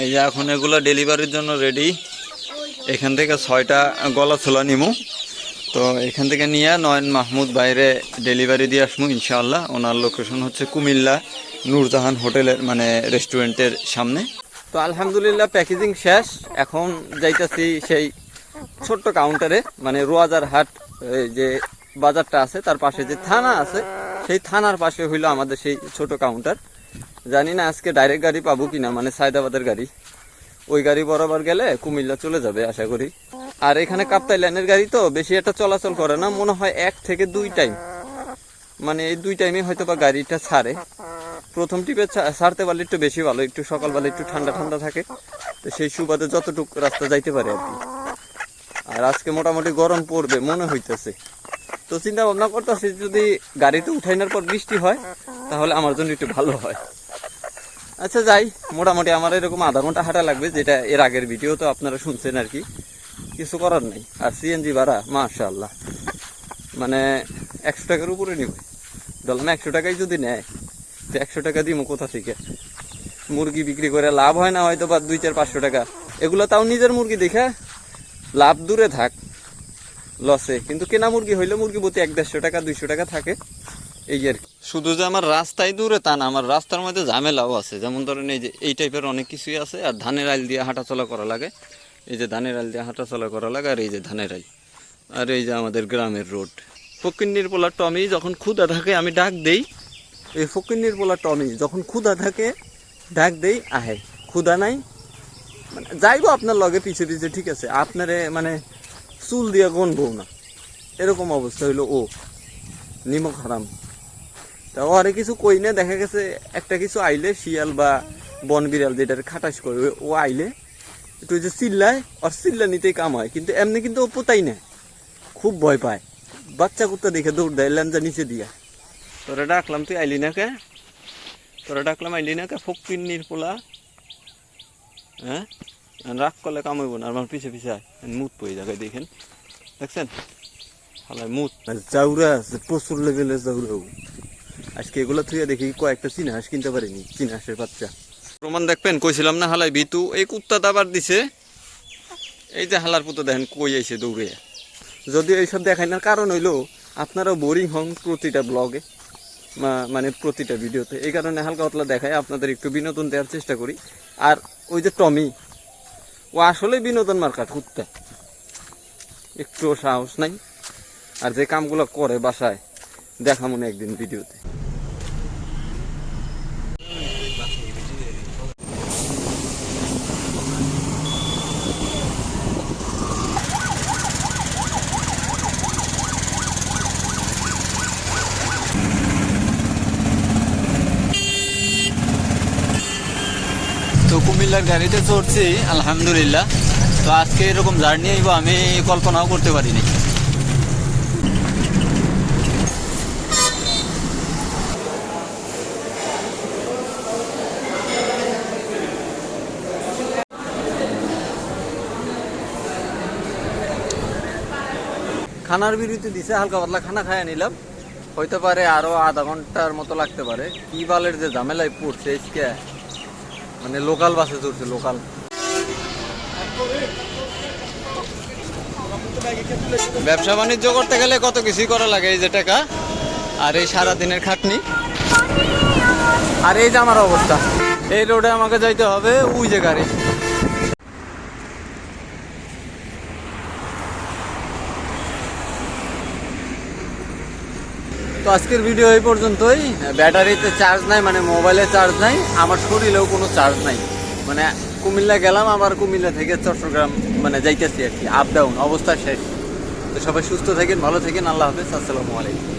এই যে এখন এগুলো ডেলিভারির জন্য রেডি। এখান থেকে 6টা গলা ছোলা নিমু, তো এখান থেকে নিয়ে নয়ন মাহমুদ বাইরে ডেলিভারি দিয়ে আসবো ইনশাআল্লাহ। ওনার লোকেশন হচ্ছে কুমিল্লা নূরজাহান হোটেলের মানে রেস্টুরেন্টের সামনে। তো আলহামদুলিল্লাহ প্যাকেজিং শেষ, এখন যাইতেছি সেই ছোট্ট কাউন্টারে, মানে রোয়াজার হাট যে বাজারটা আছে তার পাশে যে থানা আছে সেই থানার পাশে হইলো আমাদের সেই ছোট কাউন্টার। জানি না আজকে ডাইরেক্ট গাড়ি পাবো কিনা, মানে সায়দাবাদের গাড়ি, ওই গাড়ি বরাবর গেলে কুমিল্লা চলে যাবে আশা করি। আর এখানে কাপ্তাই লাইনের গাড়ি তো বেশি একটা চলাচল করে না, মনে হয় 1 থেকে 2 টাইম, মানে এই 2 টাইমে হয়তো বা গাড়িটা ছাড়ে। প্রথম টিপে ছাড়তে পারলে একটু বেশি ভালো, একটু সকালবেলা একটু ঠান্ডা ঠান্ডা থাকে, তো সেই সুবাদে যতটুকু রাস্তা যাইতে পারে আর কি। আর আজকে মোটামুটি গরম পড়বে মনে হইতেছে, তো চিন্তা ভাবনা করতেছি যদি গাড়িতে উঠাইনার পর বৃষ্টি হয় তাহলে আমার জন্য একটু ভালো হয়। আচ্ছা যাই, মোটামুটি আমার এরকম আধা ঘন্টা হাঁটা লাগবে, যেটা এর আগের ভিডিও তো আপনারা শুনছেন আর কি, কিছু করার নেই। আর সিএনজি ভাড়া মাশাআল্লাহ মানে 100 টাকার উপরে নিবে, ধরলাম 100 টাকাই যদি নেয় তো 100 টাকা দিব কোথা থেকে? মুরগি বিক্রি করে লাভ হয় না হয়তো বা 200-500 টাকা, এগুলো তাও নিজের মুরগি দেখে লাভ দূরে থাক লসে, কিন্তু কেনা মুরগি হইলে মুরগি প্রতি 100-150 টাকা 200 টাকা থাকে এই আর কি। শুধু যে আমার রাস্তায় দূরে তা না, আমার রাস্তার মধ্যে ঝামেলাও আছে, যেমন ধরেন এই যে এই টাইপের অনেক কিছুই আছে। আর ধানের আইল দিয়ে হাঁটাচলা করা লাগে, এই যে ধানের আইল দিয়ে হাঁটাচলা করা লাগে, আর এই যে ধানের আইল, আর এই যে আমাদের গ্রামের রোড। ফকিন্নির পোলা টমি যখন ক্ষুধা থাকে আমি ডাক দেই, এই ফকিন্নির পোলা টমি যখন ক্ষুধা থাকে ডাক দেই, আহে ক্ষুধা নাই মানে যাইবো আপনার লগে পিছে পিছে, ঠিক আছে, আপনারে মানে চুল দিয়ে গনবো না, এরকম অবস্থা হইলো ও নিমক হারাম। তা ওরে কিছু কই না, দেখা গেছে একটা কিছু আইলে শিয়াল বা বন বিড়াল যেটার খাটাস করে ও আইলে একটু যে চিল্লায়, আর চিল্লা নিতেই কাম হয়, কিন্তু এমনি কিন্তু ও পোতাই না, খুব ভয় পায়, বাচ্চা কুত্তা দেখে দৌড় দেয় ল্যাঞ্জা নিচে দিয়া। তোরা ডাকলাম তুই আইলি না কে, তোরা ডাকলাম আইলি না কে ফকিন্নির পোলা, হ্যাঁ রাগ করলে কামাইব না, আমার পিছে পিছে মুত পড়ে জায়গায় দেখেন, দেখছেন হালাই মুত জাউরা আছে প্রচুর লেভেলে জাউরাও। আজকে এগুলো থুয়ে দেখি কয়েকটা চীনা হাঁস কিনতে পারিনি, চীনা হাঁসের বাচ্চা প্রমাণ দেখবেন, কইছিলাম না হালাই বিতু, এই কুত্তা দাবার দিছে, এই যে হালার পুতো দেখেন কই আইছে দৌড়ে। যদিও এইসব দেখাই না কারণ হইলো আপনারাও বোরিং হন প্রতিটা ব্লগে, মানে প্রতিটা ভিডিওতে, এই কারণে হালকা পাতলা দেখায়, আপনাদের একটু বিনোদন দেওয়ার চেষ্টা করি। আর ওই যে টমি, ও আসলে বিনোদন মার্কা কুত্তা, একটুও সাহস নাই, আর যে কামগুলো করে বাসায় দেখা মনে একদিন ভিডিওতে। তো কুমিল্লার গাড়িতে চড়ছি আলহামদুলিল্লাহ, তো আজকে এরকম জার্নি আইব আমি কল্পনাও করতে পারিনি। খানার বিরতি দিছে, হালকা পাতলা খানা খাইয়া নিলাম, হইতে পারে আরো আধা ঘন্টার মতো লাগতে পারে। কি বালের যে ঝামেলায় পড়ছে আজকে, মানে লোকাল বাসে চড়ছে, লোকাল। ব্যবসা বাণিজ্য করতে গেলে কত কিছুই করা লাগে, এই যে টাকা আর এই সারাদিনের খাটনি, আর এই যে আমার অবস্থা, এই রোডে আমাকে যাইতে হবে ওই যে গাড়ি। তো আজকের ভিডিও এই পর্যন্তই। ব্যাটারিতে চার্জ নাই, মানে মোবাইলে চার্জ নাই, আমার শরীরেও কোনো চার্জ নাই, মানে কুমিল্লা গেলাম আবার কুমিল্লা থেকে চট্টগ্রাম মানে যাইতেছি আর কি, আপ ডাউন অবস্থা শেষ। তো সবাই সুস্থ থাকেন, ভালো থাকেন, আল্লাহ হাফেজ, আসসালামু আলাইকুম।